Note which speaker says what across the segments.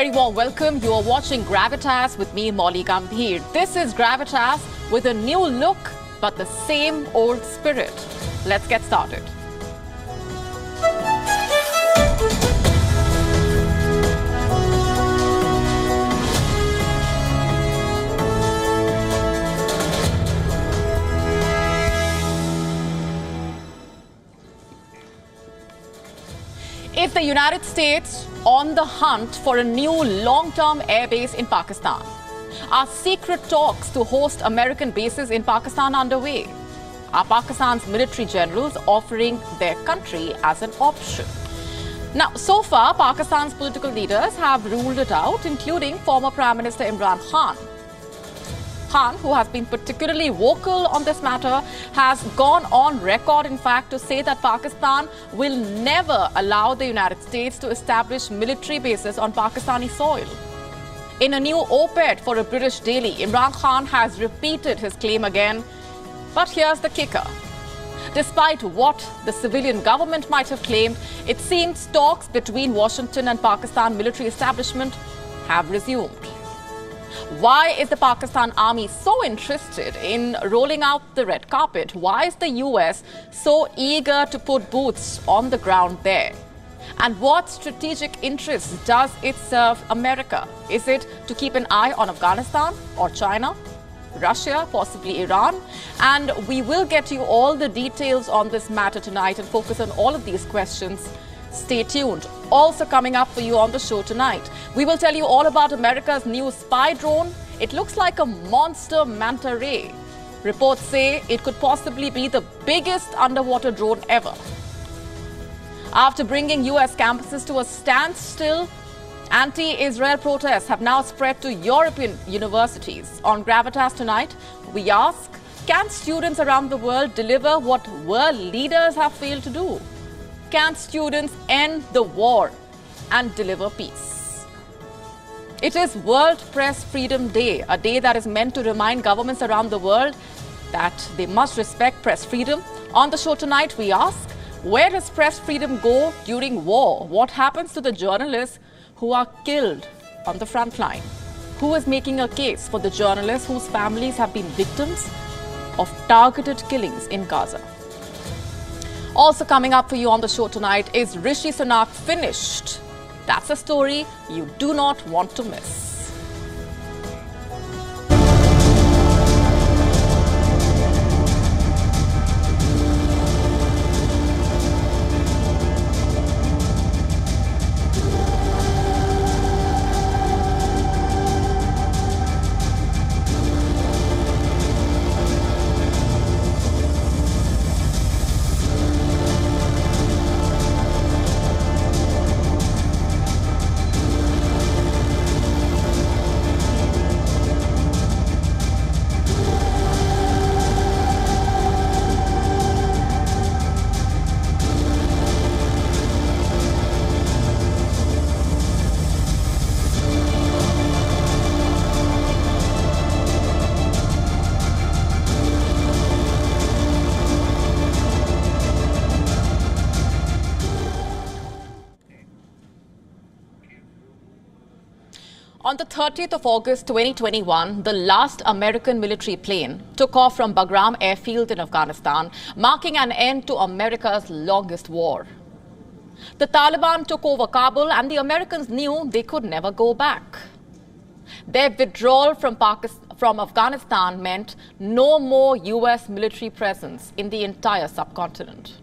Speaker 1: very warm welcome. You are watching Gravitas with me, Molly Gambhir. This is Gravitas with a new look, but the same old spirit. Let's get started. Is the United States on the hunt for a new long-term airbase in Pakistan? Are secret talks to host American bases in Pakistan underway? Are Pakistan's military generals offering their country as an option? Now, so far, Pakistan's political leaders have ruled it out, including former Prime Minister Imran Khan. Khan, who has been particularly vocal on this matter, has gone on record, in fact, to say that Pakistan will never allow the United States to establish military bases on Pakistani soil. In a new op-ed for a British daily, Imran Khan has repeated his claim again. But here's the kicker. Despite what the civilian government might have claimed, it seems talks between Washington and Pakistan military establishment have resumed. Why is the Pakistan army so interested in rolling out the red carpet? Why is the US so eager to put boots on the ground there? And what strategic interests does it serve America? Is it to keep an eye on Afghanistan or China, Russia, possibly Iran? And we will get you all the details on this matter tonight and focus on all of these questions. Stay tuned. Also coming up for you on the show tonight, we will tell you all about America's new spy drone. It looks like a monster manta ray. Reports say it could possibly be the biggest underwater drone ever. After bringing US campuses to a standstill, anti-Israel protests have now spread to European universities. On Gravitas tonight, we ask, can students around the world deliver what world leaders have failed to do? Can students end the war and deliver peace? It is World Press Freedom Day, a day that is meant to remind governments around the world that they must respect press freedom. On the show tonight, we ask, where does press freedom go during war? What happens to the journalists who are killed on the front line? Who is making a case for the journalists whose families have been victims of targeted killings in Gaza? Also coming up for you on the show tonight is Rishi Sunak finished? That's a story you do not want to miss. On the 30th of August 2021, the last American military plane took off from Bagram airfield in Afghanistan, marking an end to America's longest war. The Taliban took over Kabul and the Americans knew they could never go back. Their withdrawal from Afghanistan meant no more US military presence in the entire subcontinent.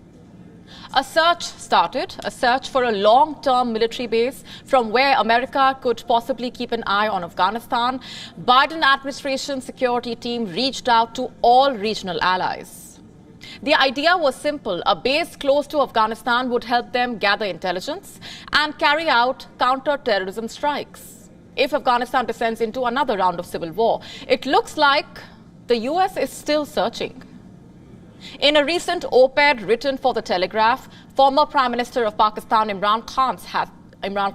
Speaker 1: A search started, a search for a long-term military base from where America could possibly keep an eye on Afghanistan. Biden administration security team reached out to all regional allies. The idea was simple. A base close to Afghanistan would help them gather intelligence and carry out counter-terrorism strikes if Afghanistan descends into another round of civil war. It looks like the US is still searching. In a recent op-ed written for The Telegraph, former Prime Minister of Pakistan Imran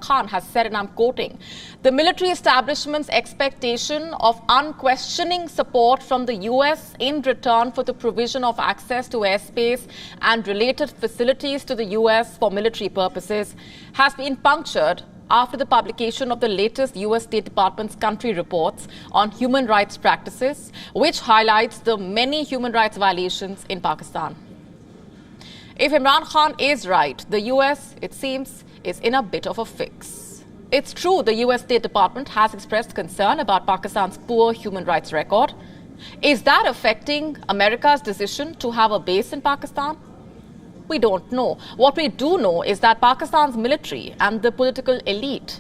Speaker 1: Khan has said, and I'm quoting, the military establishment's expectation of unquestioning support from the US in return for the provision of access to airspace and related facilities to the US for military purposes has been punctured after the publication of the latest US State Department's country reports on human rights practices, which highlights the many human rights violations in Pakistan. If Imran Khan is right, the US, it seems, is in a bit of a fix. It's true the US State Department has expressed concern about Pakistan's poor human rights record. Is that affecting America's decision to have a base in Pakistan? We don't know. What we do know is that Pakistan's military and the political elite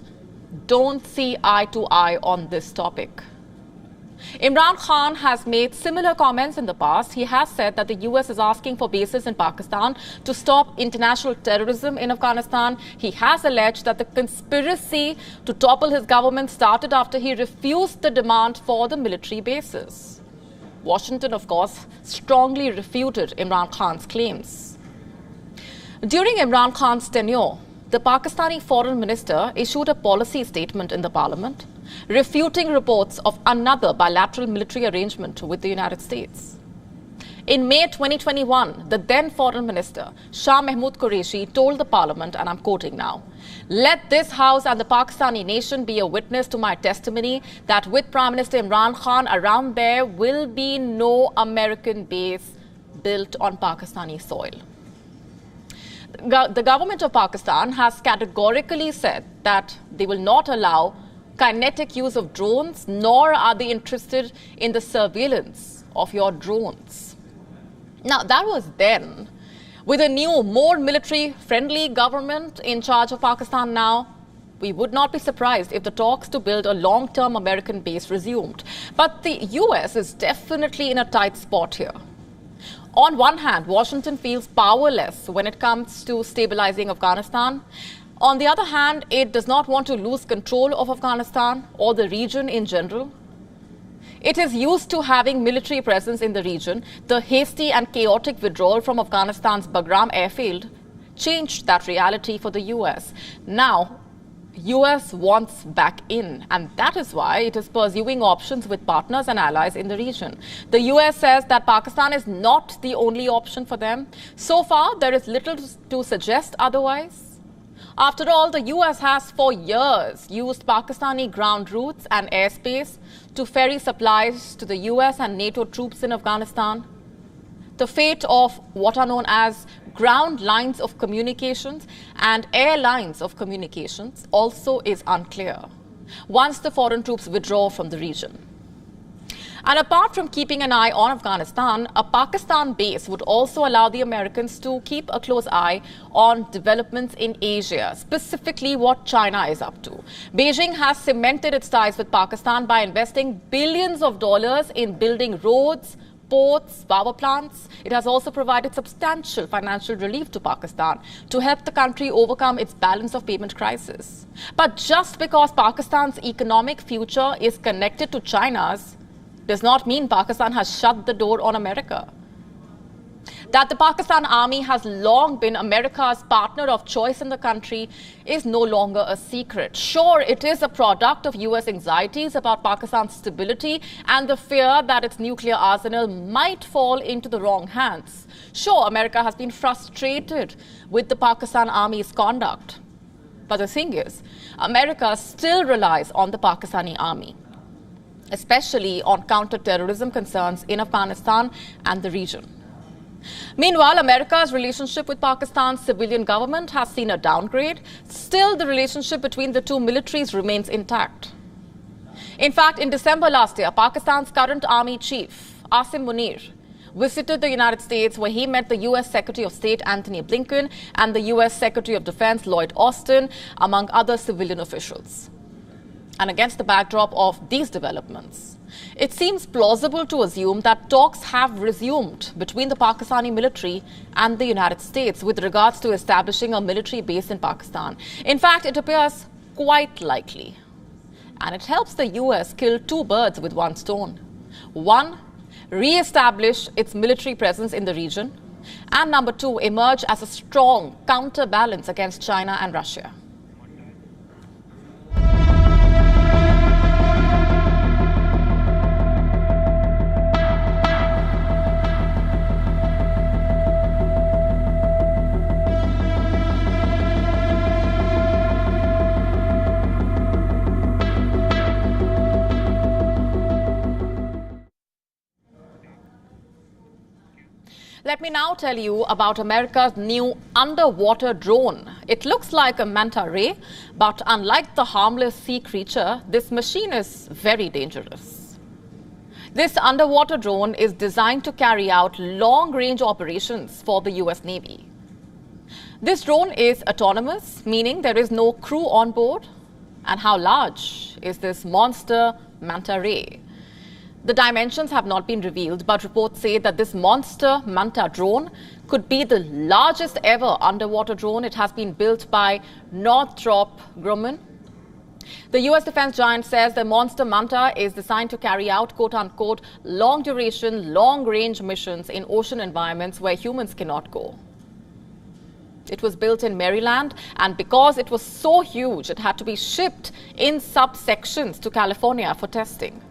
Speaker 1: don't see eye to eye on this topic. Imran Khan has made similar comments in the past. He has said that the US is asking for bases in Pakistan to stop international terrorism in Afghanistan. He has alleged that the conspiracy to topple his government started after he refused the demand for the military bases. Washington, of course, strongly refuted Imran Khan's claims. During Imran Khan's tenure, the Pakistani foreign minister issued a policy statement in the parliament, refuting reports of another bilateral military arrangement with the United States. In May 2021, the then foreign minister, Shah Mahmood Qureshi, told the parliament, and I'm quoting now, "Let this house and the Pakistani nation be a witness to my testimony that with Prime Minister Imran Khan around there will be no American base built on Pakistani soil." The government of Pakistan has categorically said that they will not allow kinetic use of drones, nor are they interested in the surveillance of your drones. Now, that was then. With a new, more military-friendly government in charge of Pakistan now, we would not be surprised if the talks to build a long-term American base resumed. But the US is definitely in a tight spot here. On one hand, Washington feels powerless when it comes to stabilizing Afghanistan. On the other hand, it does not want to lose control of Afghanistan or the region in general. It is used to having military presence in the region. The hasty and chaotic withdrawal from Afghanistan's Bagram airfield changed that reality for the US. Now, US wants back in, and that is why it is pursuing options with partners and allies in the region. The US says that Pakistan is not the only option for them. So far, there is little to suggest otherwise. After all, the US has for years used Pakistani ground routes and airspace to ferry supplies to the US and NATO troops in Afghanistan. The fate of what are known as ground lines of communications and air lines of communications also is unclear once the foreign troops withdraw from the region. And apart from keeping an eye on Afghanistan, a Pakistan base would also allow the Americans to keep a close eye on developments in Asia, specifically what China is up to. Beijing has cemented its ties with Pakistan by investing billions of dollars in building roads, ports, power plants. It has also provided substantial financial relief to Pakistan to help the country overcome its balance of payment crisis. But just because Pakistan's economic future is connected to China's does not mean Pakistan has shut the door on America. That the Pakistan army has long been America's partner of choice in the country is no longer a secret. Sure, it is a product of US anxieties about Pakistan's stability and the fear that its nuclear arsenal might fall into the wrong hands. Sure, America has been frustrated with the Pakistan army's conduct. But the thing is, America still relies on the Pakistani army, especially on counter-terrorism concerns in Afghanistan and the region. Meanwhile, America's relationship with Pakistan's civilian government has seen a downgrade. Still, the relationship between the two militaries remains intact. In fact, in December last year, Pakistan's current army chief, Asim Munir, visited the United States, where he met the US Secretary of State Antony Blinken and the US Secretary of Defense Lloyd Austin, among other civilian officials. And against the backdrop of these developments, it seems plausible to assume that talks have resumed between the Pakistani military and the United States with regards to establishing a military base in Pakistan. In fact, it appears quite likely. And it helps the US kill two birds with one stone. One, re-establish its military presence in the region. And number two, emerge as a strong counterbalance against China and Russia. Let me now tell you about America's new underwater drone. It looks like a manta ray, but unlike the harmless sea creature, this machine is very dangerous. This underwater drone is designed to carry out long-range operations for the US Navy. This drone is autonomous, meaning there is no crew on board. And how large is this monster manta ray? The dimensions have not been revealed, but reports say that this monster manta drone could be the largest ever underwater drone. It has been built by Northrop Grumman. The US defense giant says the monster manta is designed to carry out, quote-unquote, long-duration, long-range missions in ocean environments where humans cannot go. It was built in Maryland, and because it was so huge, it had to be shipped in subsections to California for testing.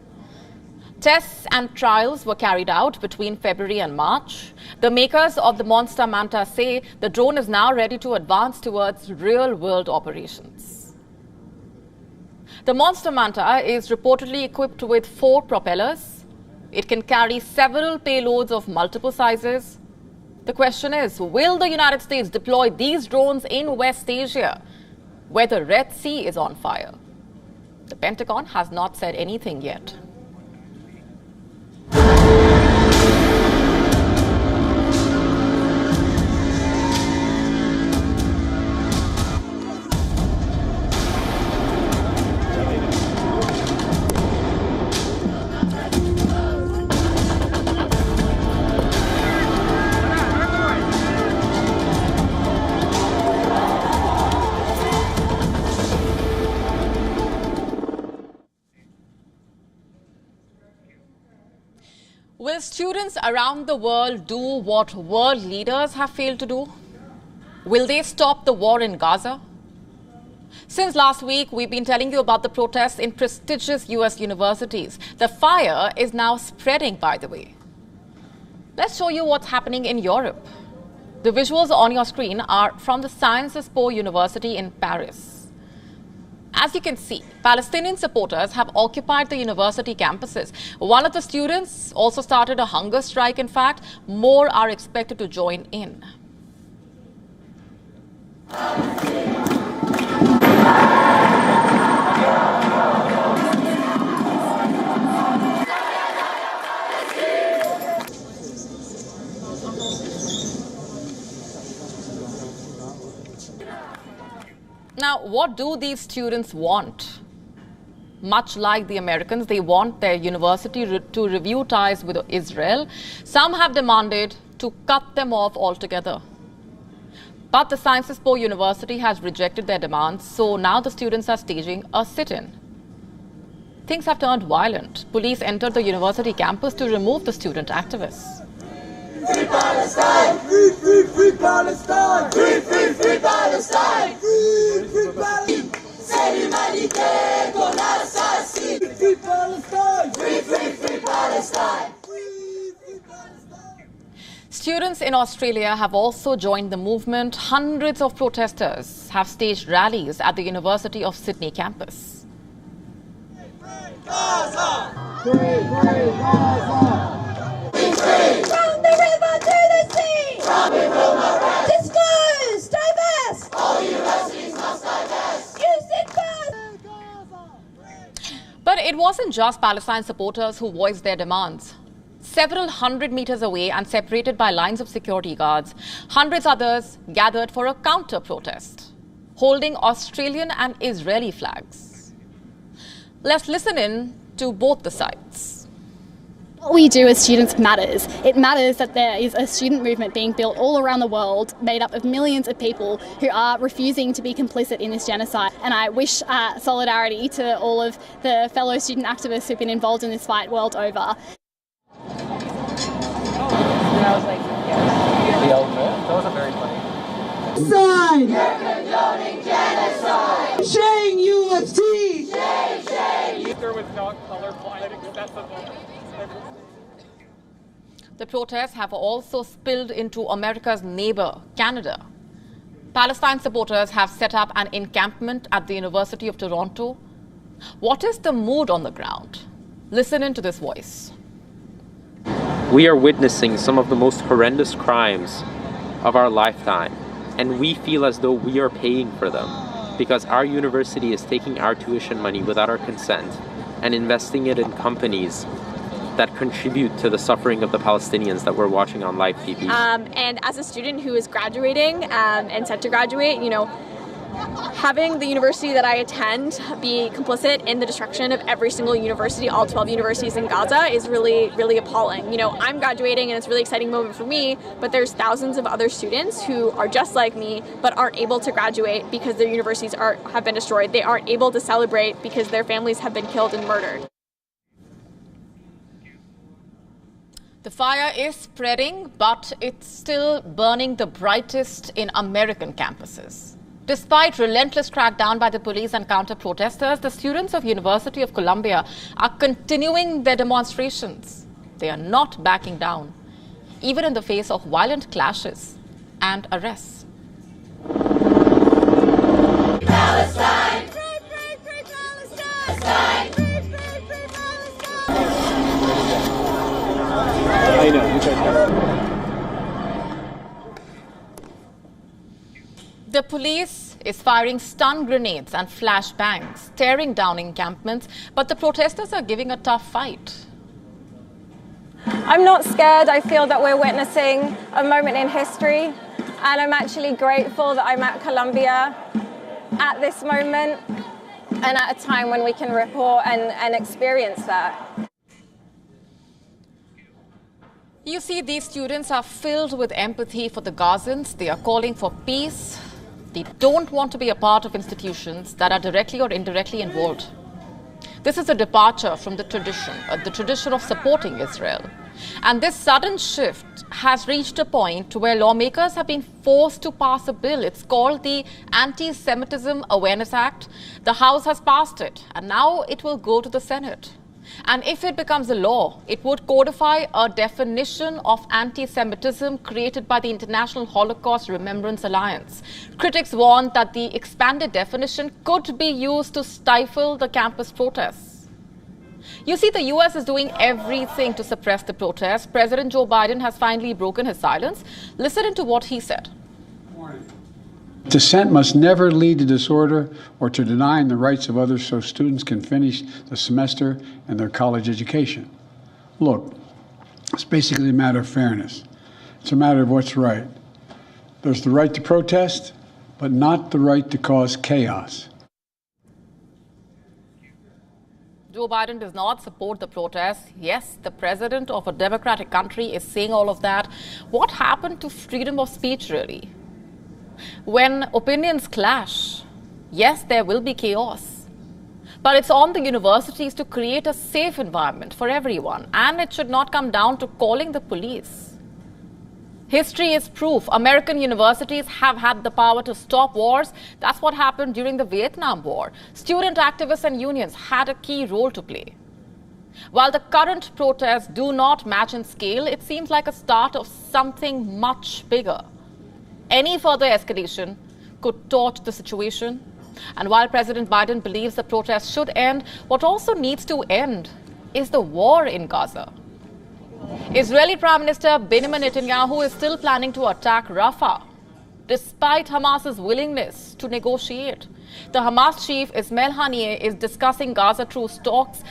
Speaker 1: Tests and trials were carried out between February and March. The makers of the monster manta say the drone is now ready to advance towards real-world operations. The monster manta is reportedly equipped with 4 propellers. It can carry several payloads of multiple sizes. The question is, will the United States deploy these drones in West Asia, where the Red Sea is on fire? The Pentagon has not said anything yet. Will students around the world do what world leaders have failed to do? Will they stop the war in Gaza? Since last week, we've been telling you about the protests in prestigious US universities. The fire is now spreading, by the way. Let's show you what's happening in Europe. The visuals on your screen are from the Sciences Po University in Paris. As you can see, Palestinian supporters have occupied the university campuses. One of the students also started a hunger strike, in fact. More are expected to join in. Now, what do these students want? Much like the Americans, they want their university to review ties with Israel. Some have demanded to cut them off altogether. But the Sciences Po University has rejected their demands, so now the students are staging a sit-in. Things have turned violent. Police entered the university campus to remove the student activists.
Speaker 2: Free Palestine! Free, free, free Palestine! Free, free, free Palestine! Free, free Palestine! C'est l'humanité qu'on assassine! Free Palestine! Free, free, free Palestine! Free, free Palestine!
Speaker 1: Students in Australia have also joined the movement. Hundreds of protesters have staged rallies at the University of Sydney campus.
Speaker 2: Gaza! Free, free Gaza! Free, free! From the river to the sea! From it will not rest! Disclose! Divest! All universities must divest! Use it first!
Speaker 1: But it wasn't just Palestine supporters who voiced their demands. Several hundred meters away and separated by lines of security guards, hundreds others gathered for a counter-protest, holding Australian and Israeli flags. Let's listen in to both the sides.
Speaker 3: What we do as students matters. It matters that there is a student movement being built all around the world made up of millions of people who are refusing to be complicit in this genocide. And I wish solidarity to all of the fellow student activists who've been involved in this fight world over.
Speaker 4: The old man. That wasn't very funny.
Speaker 2: Sign! You're condoning genocide! Shame UFT! Shame, shame!
Speaker 4: There was not colorblind accessible.
Speaker 1: The protests have also spilled into America's neighbor, Canada. Palestine supporters have set up an encampment at the University of Toronto. What is the mood on the ground? Listen into this voice.
Speaker 5: We are witnessing some of the most horrendous crimes of our lifetime, and we feel as though we are paying for them because our university is taking our tuition money without our consent and investing it in companies that contribute to the suffering of the Palestinians that we're watching on live TV.
Speaker 6: And as a student who is graduating and set to graduate, you know, having the university that I attend be complicit in the destruction of every single university, all 12 universities in Gaza, is really, really appalling. You know, I'm graduating and it's a really exciting moment for me, but there's thousands of other students who are just like me but aren't able to graduate because their universities have been destroyed. They aren't able to celebrate because their families have been killed and murdered.
Speaker 1: The fire is spreading, but it's still burning the brightest in American campuses. Despite relentless crackdown by the police and counter-protesters, the students of University of Columbia are continuing their demonstrations. They are not backing down, even in the face of violent clashes and arrests.
Speaker 2: Palestine! Free, free, free Palestine! Free, free, free Palestine!
Speaker 7: I know.
Speaker 1: The police is firing stun grenades and flashbangs, tearing down encampments, but the protesters are giving a tough fight.
Speaker 8: I'm not scared. I feel that we're witnessing a moment in history, and I'm actually grateful that I'm at Columbia at this moment and at a time when we can report and experience that.
Speaker 1: You see, these students are filled with empathy for the Gazans. They are calling for peace. They don't want to be a part of institutions that are directly or indirectly involved. This is a departure from the tradition of supporting Israel. And this sudden shift has reached a point where lawmakers have been forced to pass a bill. It's called the Anti-Semitism Awareness Act. The House has passed it, and now it will go to the Senate. And if it becomes a law, it would codify a definition of anti-Semitism created by the International Holocaust Remembrance Alliance. Critics warn that the expanded definition could be used to stifle the campus protests. You see, the US is doing everything to suppress the protests. President Joe Biden has finally broken his silence. Listen to what he said.
Speaker 7: Dissent must never lead to disorder or to denying the rights of others so students can finish the semester and their college education. Look, it's basically a matter of fairness. It's a matter of what's right. There's the right to protest, but not the right to cause chaos.
Speaker 1: Joe Biden does not support the protests. Yes, the president of a democratic country is saying all of that. What happened to freedom of speech, really? When opinions clash, yes, there will be chaos. But it's on the universities to create a safe environment for everyone. And it should not come down to calling the police. History is proof. American universities have had the power to stop wars. That's what happened during the Vietnam War. Student activists and unions had a key role to play. While the current protests do not match in scale, it seems like a start of something much bigger. Any further escalation could torch the situation. And while President Biden believes the protests should end, what also needs to end is the war in Gaza. Israeli Prime Minister Benjamin Netanyahu is still planning to attack Rafah, despite Hamas's willingness to negotiate. The Hamas chief Ismail Haniyeh is discussing Gaza truce talks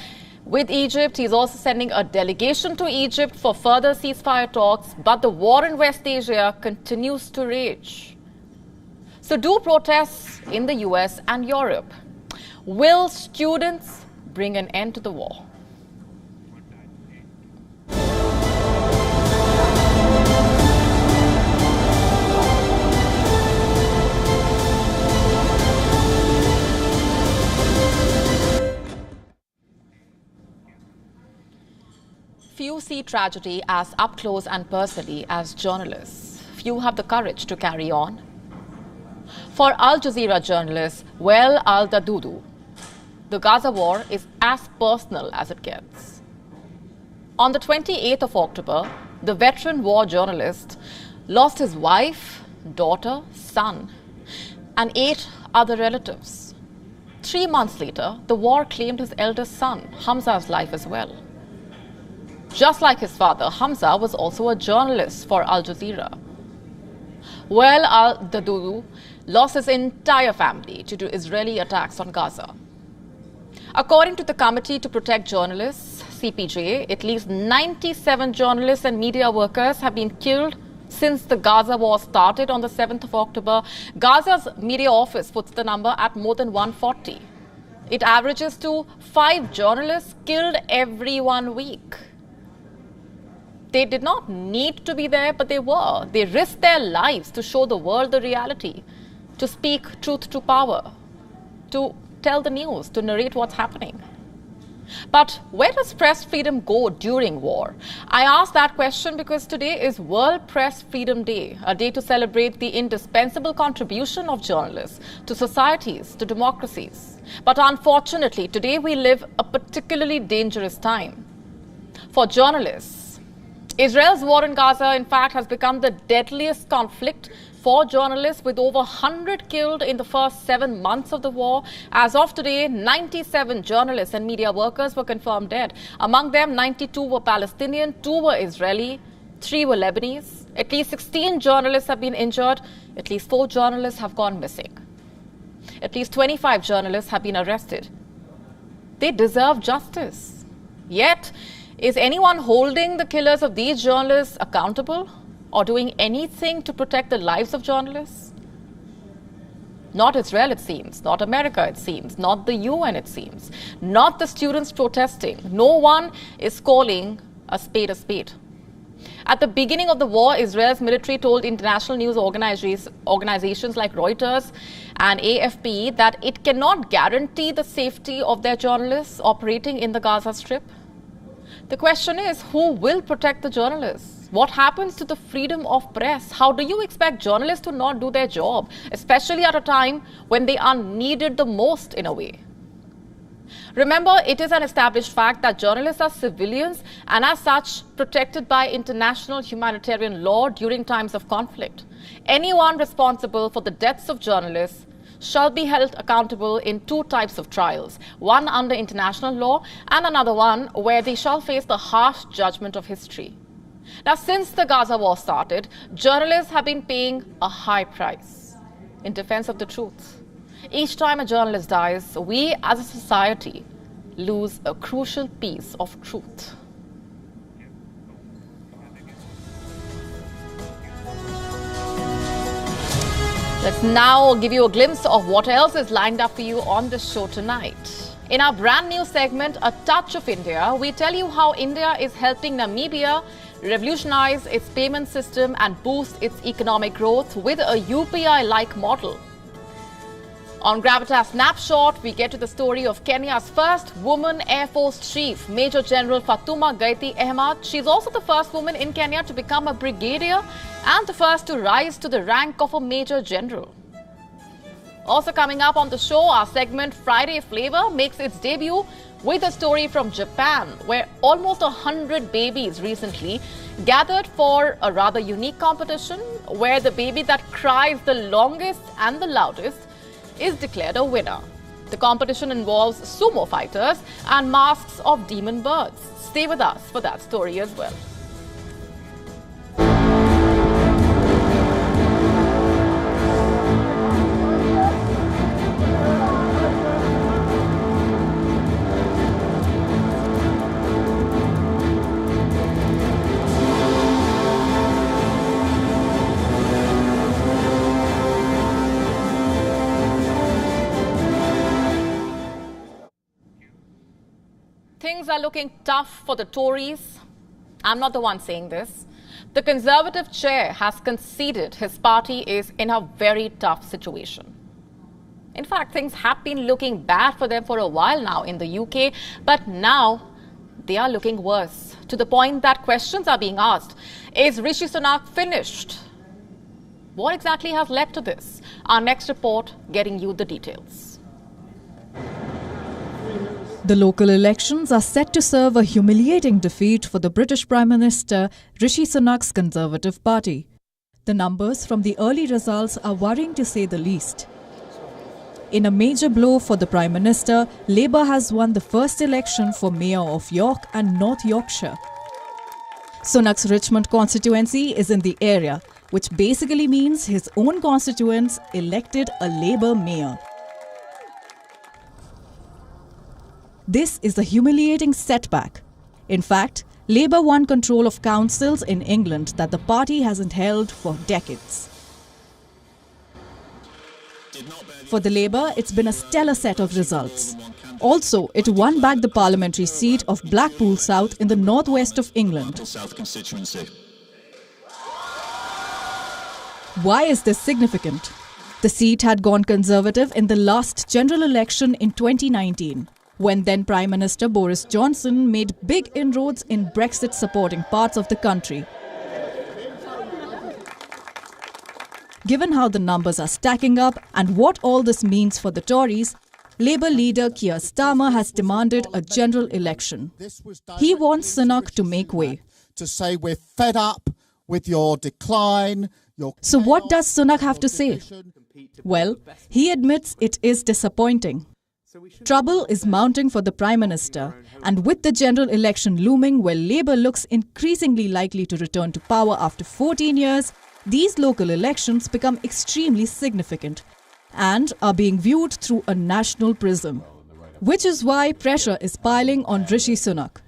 Speaker 1: with Egypt. He's also sending a delegation to Egypt for further ceasefire talks, but the war in West Asia continues to rage. So do protests in the US and Europe? Will students bring an end to the war? Few see tragedy as up close and personally as journalists. Few have the courage to carry on. For Al Jazeera journalist Wael Al-Dahdouh, the Gaza war is as personal as it gets. On the 28th of October, the veteran war journalist lost his wife, daughter, son, and 8 other relatives. 3 months later, the war claimed his eldest son, Hamza's life as well. Just like his father, Hamza was also a journalist for Al Jazeera. Well, Al-Dadoudou lost his entire family due to Israeli attacks on Gaza. According to the Committee to Protect Journalists, CPJ, at least 97 journalists and media workers have been killed since the Gaza war started on the 7th of October. Gaza's media office puts the number at more than 140. It averages to 5 journalists killed every 1 week. They did not need to be there, but they were. They risked their lives to show the world the reality, to speak truth to power, to tell the news, to narrate what's happening. But where does press freedom go during war? I ask that question because today is World Press Freedom Day, a day to celebrate the indispensable contribution of journalists to societies, to democracies. But unfortunately, today we live a particularly dangerous time. For journalists, Israel's war in Gaza, in fact, has become the deadliest conflict for journalists, with over 100 killed in the first 7 months of the war. As of today, 97 journalists and media workers were confirmed dead. Among them, 92 were Palestinian, 2 were Israeli, 3 were Lebanese. At least 16 journalists have been injured. At least 4 journalists have gone missing. At least 25 journalists have been arrested. They deserve justice. Yet, is anyone holding the killers of these journalists accountable or doing anything to protect the lives of journalists? Not Israel, it seems. Not America, it seems. Not the UN, it seems. Not the students protesting. No one is calling a spade a spade. At the beginning of the war, Israel's military told international news organizations like Reuters and AFP that it cannot guarantee the safety of their journalists operating in the Gaza Strip. The question is, who will protect the journalists? What happens to the freedom of press? How do you expect journalists to not do their job, especially at a time when they are needed the most in a way? Remember, it is an established fact that journalists are civilians and as such protected by international humanitarian law during times of conflict. Anyone responsible for the deaths of journalists shall be held accountable in 2 types of trials, one under international law and another one where they shall face the harsh judgment of history. Now, since the Gaza war started, journalists have been paying a high price in defense of the truth. Each time a journalist dies, we as a society lose a crucial piece of truth. Let's now give you a glimpse of what else is lined up for you on the show tonight. In our brand new segment, A Touch of India, we tell you how India is helping Namibia revolutionize its payment system and boost its economic growth with a UPI-like model. On Gravitas Snapshot, we get to the story of Kenya's first woman Air Force Chief, Major General Fatuma Gaiti Ahmad. She's also the first woman in Kenya to become a brigadier and the first to rise to the rank of a Major General. Also coming up on the show, our segment Friday Flavor makes its debut with a story from Japan, where almost 100 babies recently gathered for a rather unique competition where the baby that cries the longest and the loudest is declared a winner. The competition involves sumo fighters and masks of demon birds. Stay with us for that story as well. Things are looking tough for the Tories. I'm not the one saying this. The Conservative chair has conceded his party is in a very tough situation. In fact, things have been looking bad for them for a while now in the UK, but now they are looking worse, to the point that questions are being asked. Is Rishi Sunak finished? What exactly has led to this? Our next report getting you the details.
Speaker 9: The local elections are set to serve a humiliating defeat for the British Prime Minister Rishi Sunak's Conservative Party. The numbers from the early results are worrying to say the least. In a major blow for the Prime Minister, Labour has won the first election for Mayor of York and North Yorkshire. Sunak's Richmond constituency is in the area, which basically means his own constituents elected a Labour mayor. This is a humiliating setback. In fact, Labour won control of councils in England that the party hasn't held for decades. For the Labour, it's been a stellar set of results. Also, it won back the parliamentary seat of Blackpool South in the northwest of England. Why is this significant? The seat had gone Conservative in the last general election in 2019, when then Prime Minister Boris Johnson made big inroads in Brexit-supporting parts of the country. Given how the numbers are stacking up and what all this means for the Tories, Labour leader Keir Starmer has demanded a general election. He wants Sunak to make way.
Speaker 10: To say we're fed up with your decline.
Speaker 9: So what does Sunak have to say? Well, he admits it is disappointing. Trouble is mounting for the Prime Minister, and with the general election looming where Labour looks increasingly likely to return to power after 14 years, these local elections become extremely significant and are being viewed through a national prism, which is why pressure is piling on Rishi Sunak.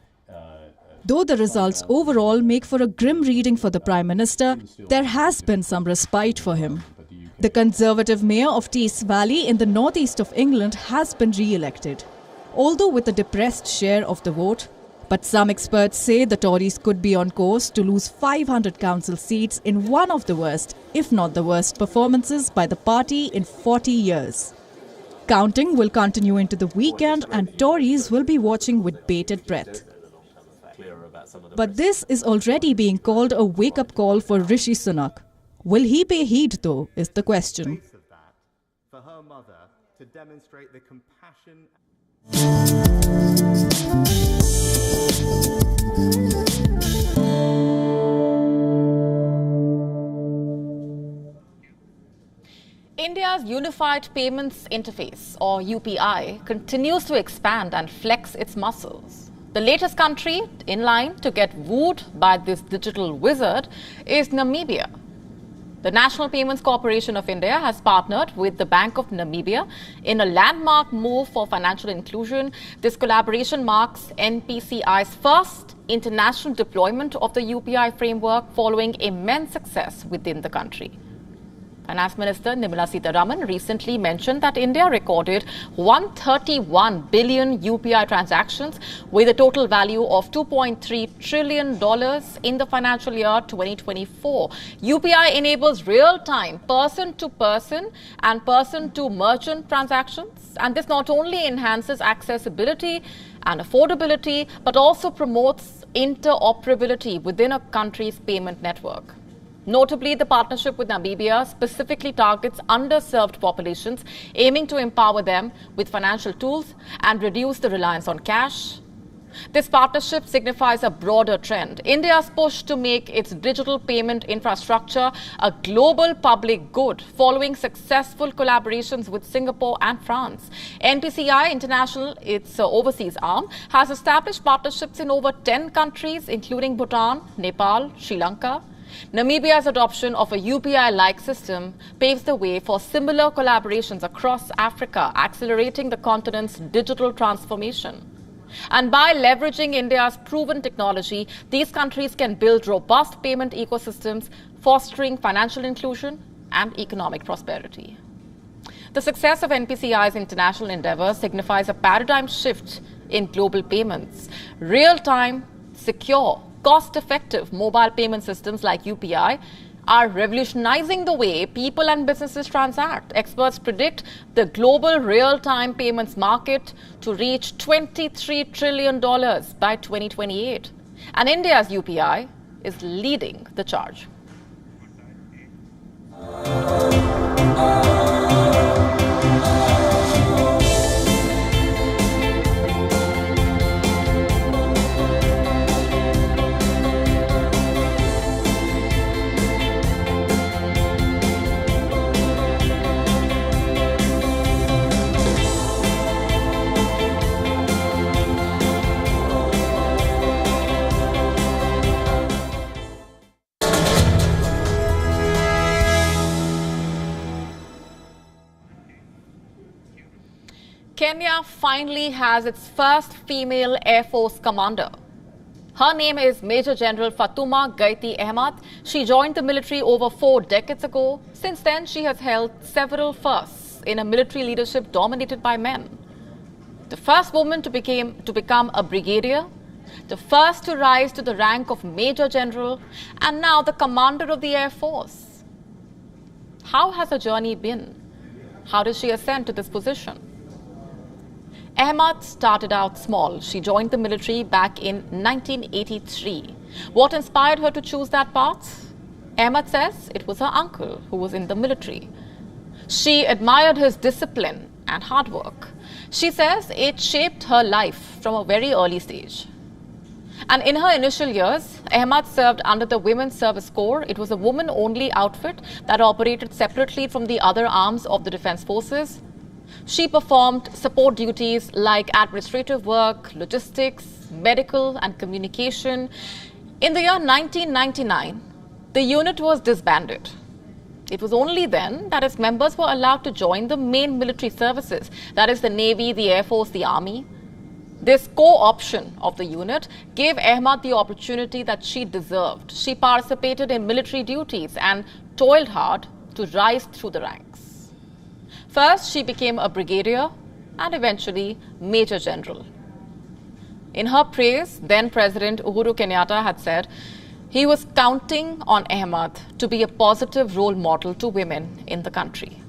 Speaker 9: Though the results overall make for a grim reading for the Prime Minister, there has been some respite for him. The Conservative mayor of Tees Valley in the northeast of England has been re-elected, although with a depressed share of the vote. But some experts say the Tories could be on course to lose 500 council seats in one of the worst, if not the worst, performances by the party in 40 years. Counting will continue into the weekend and Tories will be watching with bated breath. But this is already being called a wake-up call for Rishi Sunak. Will he pay heed, though, is the question.
Speaker 11: For her mother to demonstrate the compassion.
Speaker 1: India's Unified Payments Interface, or UPI, continues to expand and flex its muscles. The latest country in line to get wooed by this digital wizard is Namibia. The National Payments Corporation of India has partnered with the Bank of Namibia in a landmark move for financial inclusion. This collaboration marks NPCI's first international deployment of the UPI framework following immense success within the country. Finance Minister Nicolas Sarkozy recently mentioned that India recorded 131 billion UPI transactions with a total value of $2.3 trillion in the financial year 2024. UPI enables real-time person-to-person and person-to-merchant transactions, and this not only enhances accessibility and affordability, but also promotes interoperability within a country's payment network. Notably, the partnership with Namibia specifically targets underserved populations, aiming to empower them with financial tools and reduce the reliance on cash. This partnership signifies a broader trend. India's push to make its digital payment infrastructure a global public good following successful collaborations with Singapore and France. NPCI International, its overseas arm, has established partnerships in over 10 countries, including Bhutan, Nepal, Sri Lanka. Namibia's adoption of a UPI-like system paves the way for similar collaborations across Africa, accelerating the continent's digital transformation. And by leveraging India's proven technology, these countries can build robust payment ecosystems, fostering financial inclusion and economic prosperity. The success of NPCI's international endeavor signifies a paradigm shift in global payments. Real-time, secure, cost-effective mobile payment systems like UPI are revolutionizing the way people and businesses transact. Experts predict the global real-time payments market to reach $23 trillion by 2028. And India's UPI is leading the charge. Kenya finally has its first female Air Force commander. Her name is Major General Fatuma Gaiti Ahmad. She joined the military over 4 decades ago. Since then, she has held several firsts in a military leadership dominated by men. The first woman to become a brigadier, the first to rise to the rank of Major General, and now the commander of the Air Force. How has her journey been? How did she ascend to this position? Ahmad started out small. She joined the military back in 1983. What inspired her to choose that path? Ahmad says it was her uncle who was in the military. She admired his discipline and hard work. She says it shaped her life from a very early stage. And in her initial years, Ahmad served under the Women's Service Corps. It was a woman-only outfit that operated separately from the other arms of the Defence Forces. She performed support duties like administrative work, logistics, medical and communication. In the year 1999, the unit was disbanded. It was only then that its members were allowed to join the main military services, that is the Navy, the Air Force, the Army. This co-option of the unit gave Ahmad the opportunity that she deserved. She participated in military duties and toiled hard to rise through the ranks. First, she became a brigadier and eventually Major General. In her praise, then President Uhuru Kenyatta had said he was counting on Ahmad to be a positive role model to women in the country.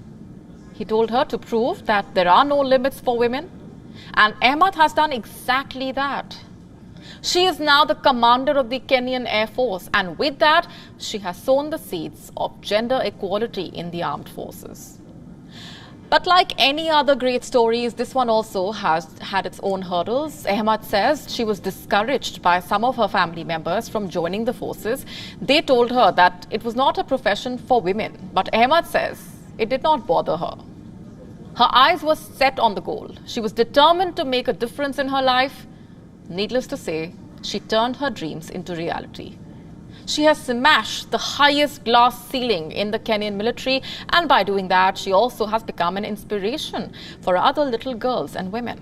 Speaker 1: He told her to prove that there are no limits for women, and Ahmad has done exactly that. She is now the commander of the Kenyan Air Force, and with that, she has sown the seeds of gender equality in the armed forces. But like any other great stories, this one also has had its own hurdles. Ahmad says she was discouraged by some of her family members from joining the forces. They told her that it was not a profession for women, but Ahmad says it did not bother her. Her eyes were set on the goal. She was determined to make a difference in her life. Needless to say, she turned her dreams into reality. She has smashed the highest glass ceiling in the Kenyan military, and by doing that, she also has become an inspiration for other little girls and women.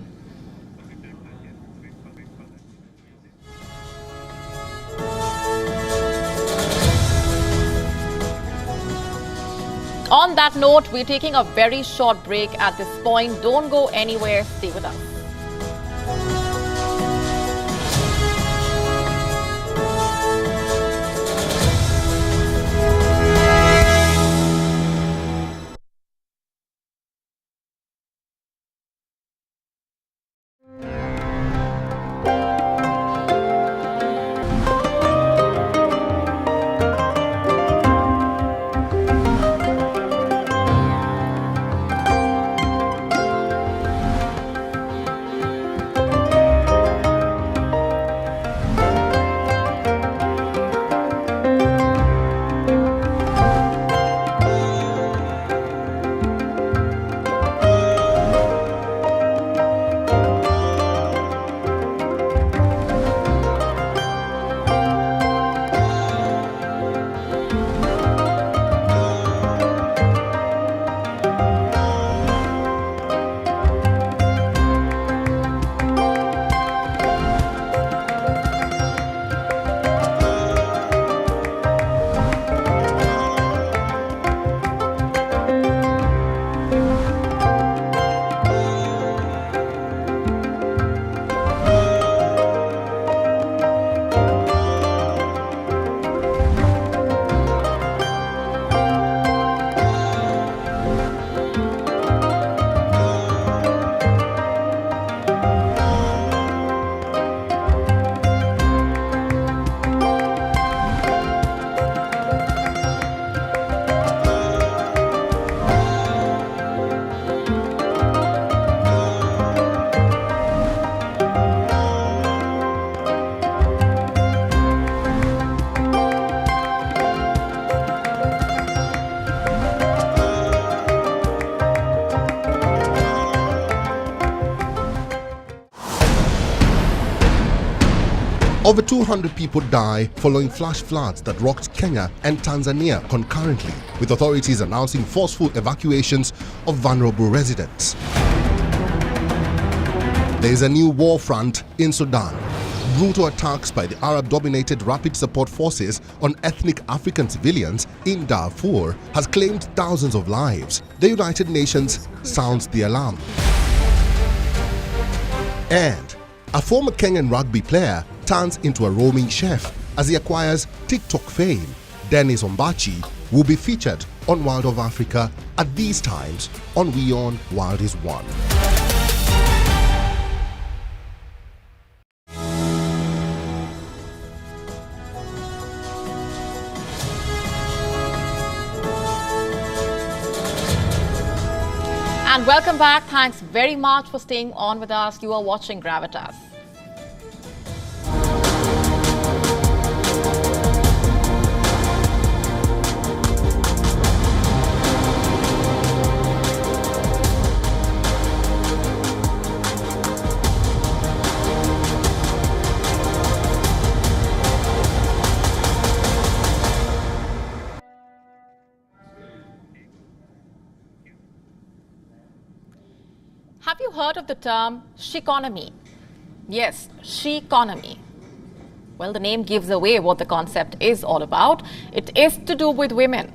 Speaker 1: On that note, we're taking a very short break at this point. Don't go anywhere. Stay with us.
Speaker 12: Over 200 people die following flash floods that rocked Kenya and Tanzania concurrently, with authorities announcing forceful evacuations of vulnerable residents. There is a new war front in Sudan. Brutal attacks by the Arab-dominated Rapid Support Forces on ethnic African civilians in Darfur has claimed thousands of lives. The United Nations sounds the alarm. And a former Kenyan rugby player turns into a roaming chef as he acquires TikTok fame. Dennis Ombachi will be featured on World of Africa at these times on WION World is One.
Speaker 1: And welcome back. Thanks very much for staying on with us. You are watching Gravitas. Have you heard of the term she-economy? Yes, she-economy. Well, the name gives away what the concept is all about. It is to do with women.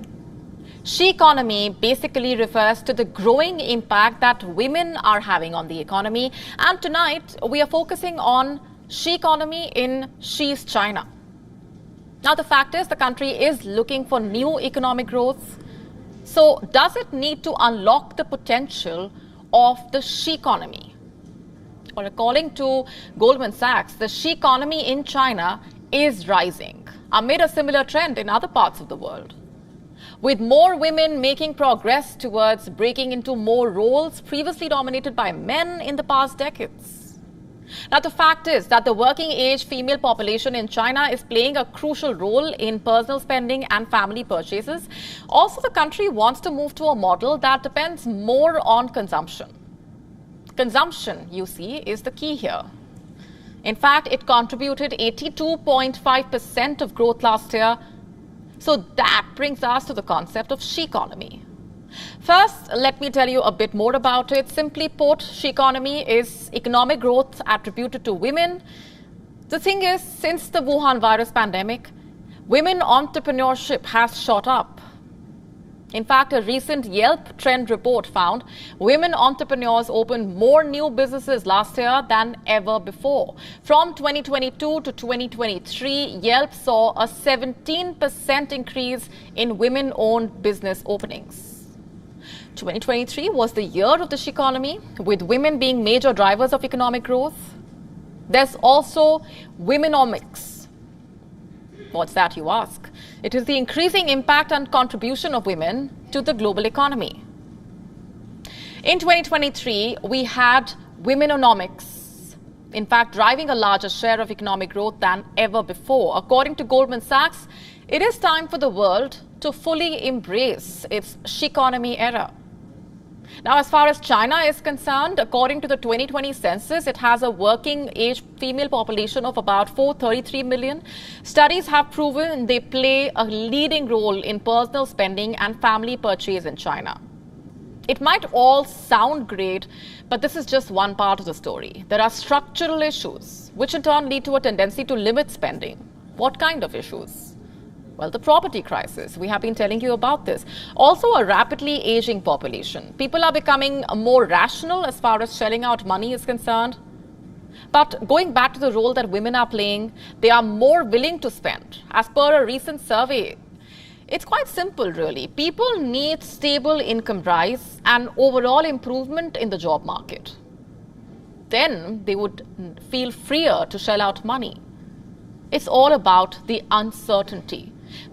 Speaker 1: She-economy basically refers to the growing impact that women are having on the economy. And tonight, we are focusing on she-economy in She's China. Now, the fact is the country is looking for new economic growth. So, does it need to unlock the potential of the she-economy? Well, according to Goldman Sachs, the she-economy in China is rising amid a similar trend in other parts of the world, with more women making progress towards breaking into more roles previously dominated by men in the past decades. Now, the fact is that the working age female population in China is playing a crucial role in personal spending and family purchases. Also, the country wants to move to a model that depends more on consumption. Consumption, you see, is the key here. In fact, it contributed 82.5% of growth last year. So that brings us to the concept of she-economy. First, let me tell you a bit more about it. Simply put, she-economy is economic growth attributed to women. The thing is, since the Wuhan virus pandemic, women entrepreneurship has shot up. In fact, a recent Yelp trend report found women entrepreneurs opened more new businesses last year than ever before. From 2022 to 2023, Yelp saw a 17% increase in women-owned business openings. 2023 was the year of the she-economy, with women being major drivers of economic growth. There's also womenomics. What's that, you ask? It is the increasing impact and contribution of women to the global economy. In 2023, we had womenomics, in fact, driving a larger share of economic growth than ever before. According to Goldman Sachs, it is time for the world to fully embrace its she-economy era. Now, as far as China is concerned, according to the 2020 census, it has a working age female population of about 433 million. Studies have proven they play a leading role in personal spending and family purchase in China. It might all sound great, but this is just one part of the story. There are structural issues, which in turn lead to a tendency to limit spending. What kind of issues? Well, the property crisis. We have been telling you about this. Also, a rapidly aging population. People are becoming more rational as far as shelling out money is concerned. But going back to the role that women are playing, they are more willing to spend. As per a recent survey, it's quite simple, really. People need stable income rise and overall improvement in the job market. Then they would feel freer to shell out money. It's all about the uncertainty.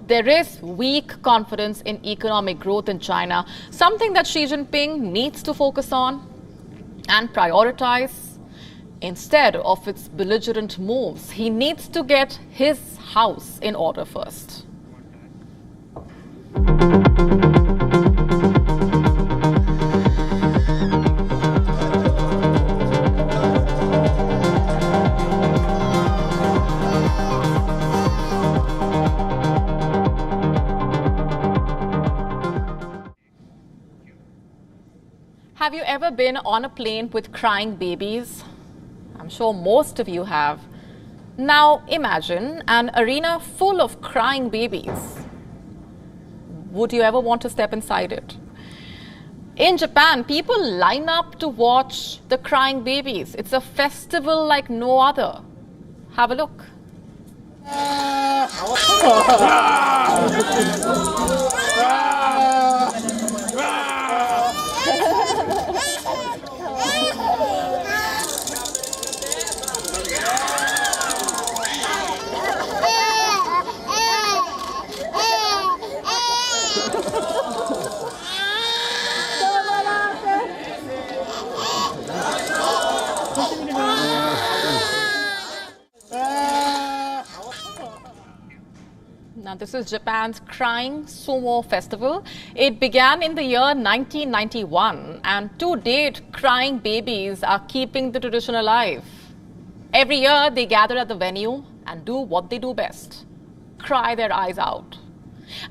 Speaker 1: There is weak confidence in economic growth in China, something that Xi Jinping needs to focus on and prioritize. Instead of its belligerent moves, he needs to get his house in order first. Have you ever been on a plane with crying babies? I'm sure most of you have. Now imagine an arena full of crying babies. Would you ever want to step inside it? In Japan, people line up to watch the crying babies. It's a festival like no other. Have a look. Now, this is Japan's Crying Sumo Festival. It began in the year 1991, and to date, crying babies are keeping the tradition alive. Every year, they gather at the venue and do what they do best: cry their eyes out.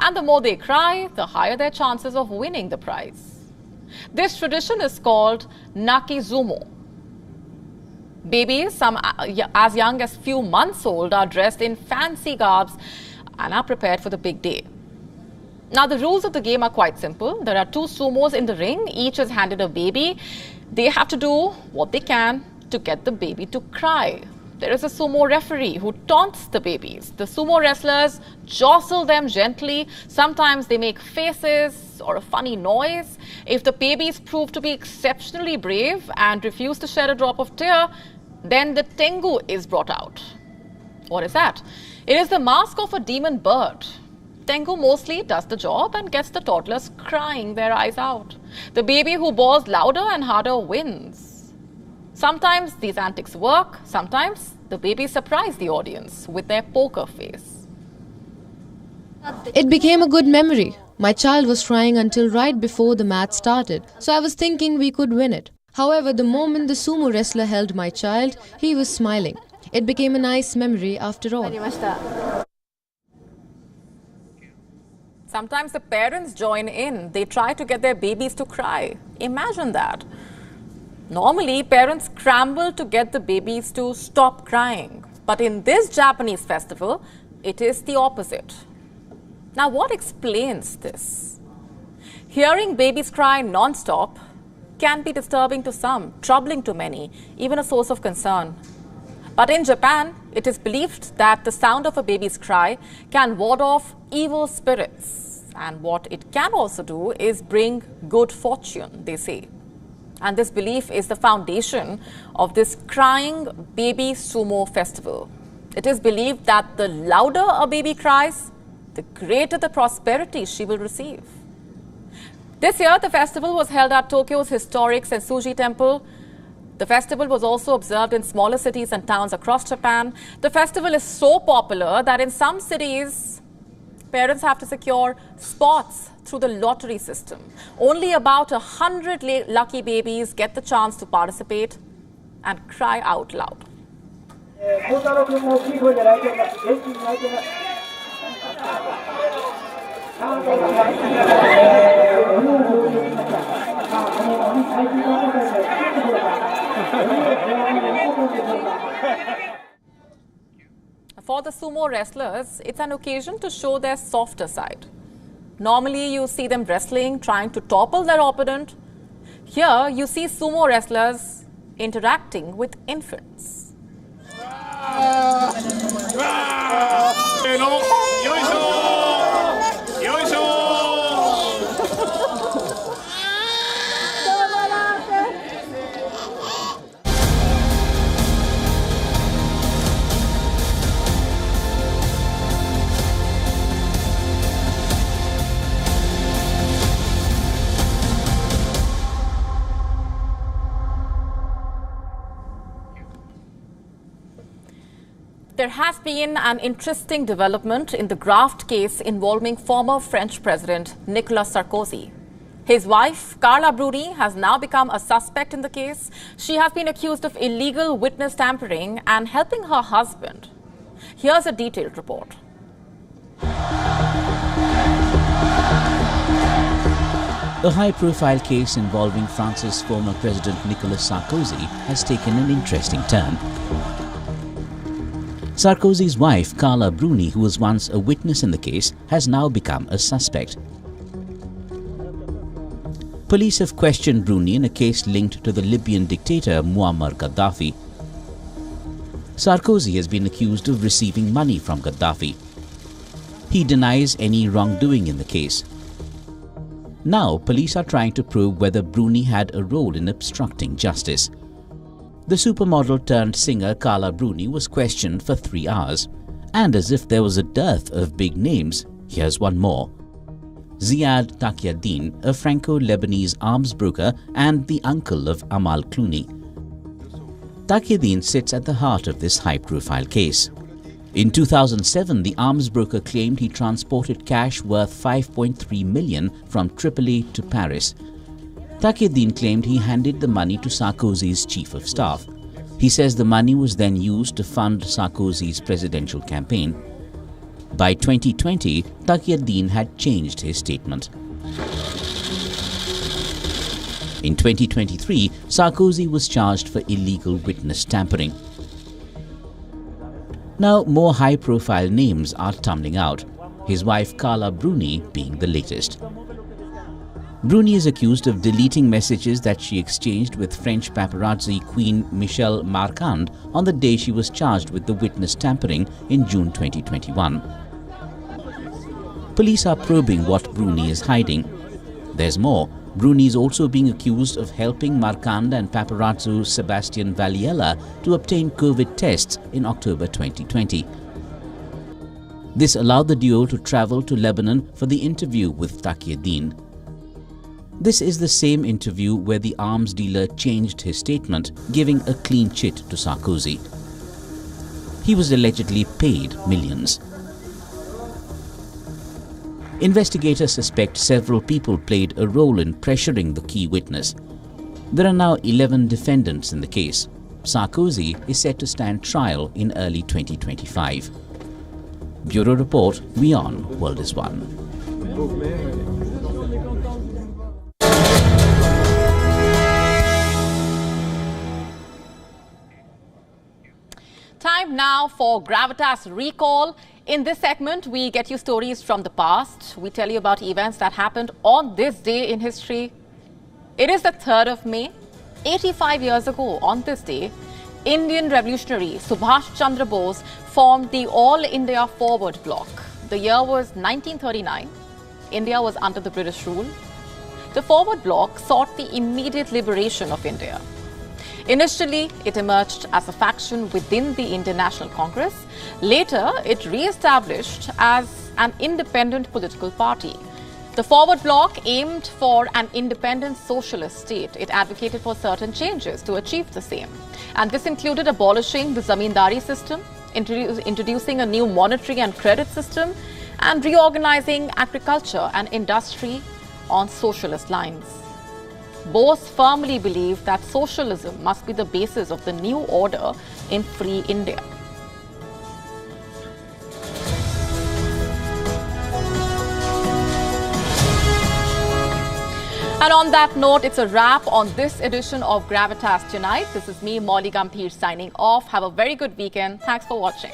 Speaker 1: And the more they cry, the higher their chances of winning the prize. This tradition is called Nakizumo. Babies, some as young as few months old, are dressed in fancy garbs and are prepared for the big day. Now, the rules of the game are quite simple. There are two sumos in the ring. Each is handed a baby. They have to do what they can to get the baby to cry. There is a sumo referee who taunts the babies. The sumo wrestlers jostle them gently. Sometimes they make faces or a funny noise. If the babies prove to be exceptionally brave and refuse to shed a drop of tear, then the tengu is brought out. What is that? It is the mask of a demon bird. Tengu mostly does the job and gets the toddlers crying their eyes out. The baby who bawls louder and harder wins. Sometimes these antics work. Sometimes the babies surprise the audience with their poker face.
Speaker 13: It became a good memory. My child was crying until right before the match started, so I was thinking we could win it. However, the moment the sumo wrestler held my child, he was smiling. It became a nice memory after all.
Speaker 1: Sometimes the parents join in. They try to get their babies to cry. Imagine that. Normally, parents scramble to get the babies to stop crying. But in this Japanese festival, it is the opposite. Now, what explains this? Hearing babies cry non-stop can be disturbing to some, troubling to many, even a source of concern. But in Japan, it is believed that the sound of a baby's cry can ward off evil spirits. And what it can also do is bring good fortune, they say. And this belief is the foundation of this crying baby sumo festival. It is believed that the louder a baby cries, the greater the prosperity she will receive. This year, the festival was held at Tokyo's historic Sensuji Temple. The festival was also observed in smaller cities and towns across Japan. The festival is so popular that in some cities, parents have to secure spots through the lottery system. Only about 100 lucky babies get the chance to participate and cry out loud. For the sumo wrestlers, it's an occasion to show their softer side. Normally, you see them wrestling, trying to topple their opponent. Here, you see sumo wrestlers interacting with infants. There has been an interesting development in the graft case involving former French President Nicolas Sarkozy. His wife, Carla Bruni, has now become a suspect in the case. She has been accused of illegal witness tampering and helping her husband. Here's a detailed report.
Speaker 14: A high-profile case involving France's former President Nicolas Sarkozy has taken an interesting turn. Sarkozy's wife, Carla Bruni, who was once a witness in the case, has now become a suspect. Police have questioned Bruni in a case linked to the Libyan dictator Muammar Gaddafi. Sarkozy has been accused of receiving money from Gaddafi. He denies any wrongdoing in the case. Now, police are trying to probe whether Bruni had a role in obstructing justice. The supermodel turned singer Carla Bruni was questioned for 3 hours. And as if there was a dearth of big names, here's one more. Ziad Taqiyuddin, a Franco-Lebanese arms broker and the uncle of Amal Clooney. Taqiyuddin sits at the heart of this high-profile case. In 2007, the arms broker claimed he transported cash worth 5.3 million from Tripoli to Paris. Taqiyuddin claimed he handed the money to Sarkozy's chief of staff. He says the money was then used to fund Sarkozy's presidential campaign. By 2020, Taqiyuddin had changed his statement. In 2023, Sarkozy was charged for illegal witness tampering. Now, more high-profile names are tumbling out, his wife Carla Bruni being the latest. Bruni is accused of deleting messages that she exchanged with French paparazzi queen Michelle Marquand on the day she was charged with the witness tampering in June 2021. Police are probing what Bruni is hiding. There's more. Bruni is also being accused of helping Marquand and paparazzo Sebastian Valliella to obtain COVID tests in October 2020. This allowed the duo to travel to Lebanon for the interview with Taqiyuddin. This is the same interview where the arms dealer changed his statement, giving a clean chit to Sarkozy. He was allegedly paid millions. Investigators suspect several people played a role in pressuring the key witness. There are now 11 defendants in the case. Sarkozy is set to stand trial in early 2025. Bureau Report, WION World is One.
Speaker 1: Time now for Gravitas Recall. In this segment, we get you stories from the past. We tell you about events that happened on this day in history. It is the 3rd of May. 85 years ago, on this day, Indian revolutionary Subhash Chandra Bose formed the All India Forward Bloc. The year was 1939. India was under the British rule. The Forward Bloc sought the immediate liberation of India. Initially, it emerged as a faction within the Indian National Congress. Later, it re-established as an independent political party. The Forward Bloc aimed for an independent socialist state. It advocated for certain changes to achieve the same. And this included abolishing the zamindari system, introducing a new monetary and credit system, and reorganizing agriculture and industry on socialist lines. Bose firmly believed that socialism must be the basis of the new order in free India. And on that note, it's a wrap on this edition of Gravitas Tonight. This is me, Molly Gambhir, signing off. Have a very good weekend. Thanks for watching.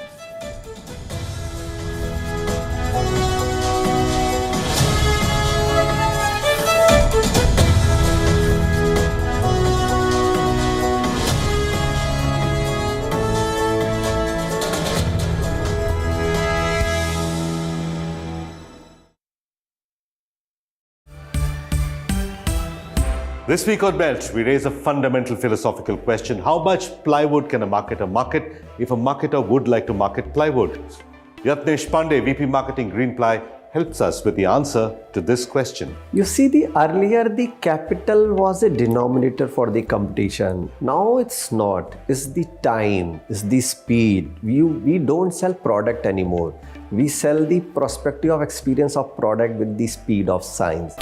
Speaker 11: This week on Belt, we raise a fundamental philosophical question. How much plywood can a marketer market if a marketer would like to market plywood? Yatnesh Pandey, VP Marketing Greenply, helps us with the answer to this question.
Speaker 15: You see, earlier the capital was a denominator for the competition. Now it's not. It's the time, it's the speed. We don't sell product anymore. We sell the perspective of experience of product with the speed of science.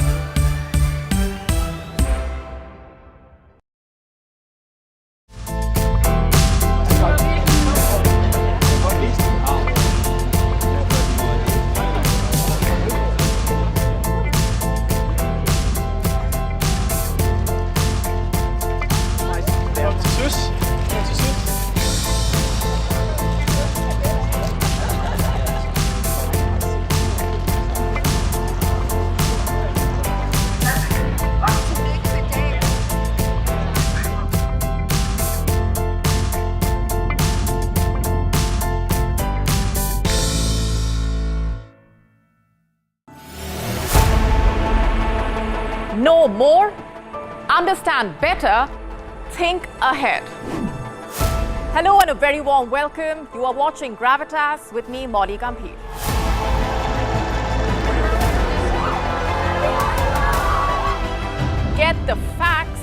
Speaker 1: Know more, understand better, think ahead. Hello and a very warm welcome. You are watching Gravitas with me, Molly Gambhir. Get the facts,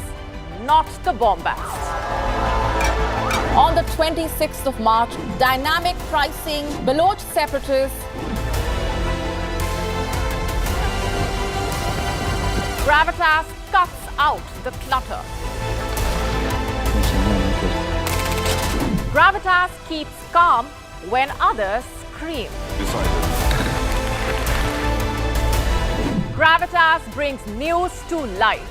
Speaker 1: not the bombast. On the 26th of March, dynamic pricing, Baloch separatists, Gravitas cuts out the clutter. Gravitas keeps calm when others scream. Gravitas brings news to life.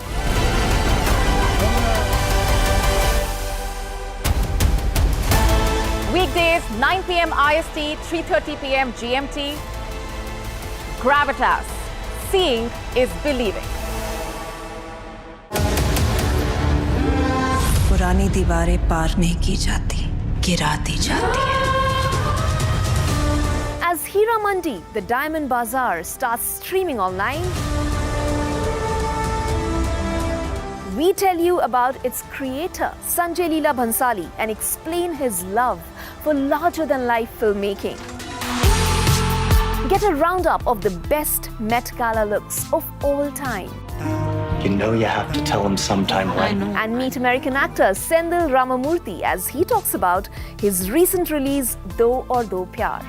Speaker 1: Weekdays, 9 p.m. IST, 3:30 p.m. GMT. Gravitas. Seeing is believing.
Speaker 16: पुरानी दीवारें पार नहीं की जाती, गिरा दी जाती है.
Speaker 17: As Hira Mandi, the Diamond Bazaar, starts streaming online, we tell you about its creator, Sanjay Leela Bhansali, and explain his love for larger-than-life filmmaking. Get a roundup of the best Met Gala looks of all time.
Speaker 18: You know you have to tell him sometime, right?
Speaker 17: And meet American actor Sendhil Ramamurthy as he talks about his recent release, Do Aur Do Pyar.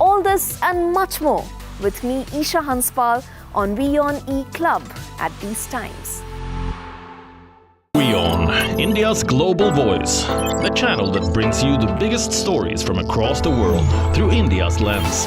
Speaker 17: All this and much more with me, Isha Hanspal, on WION E Club at these times.
Speaker 19: WION, India's global voice, the channel that brings you the biggest stories from across the world through India's lens.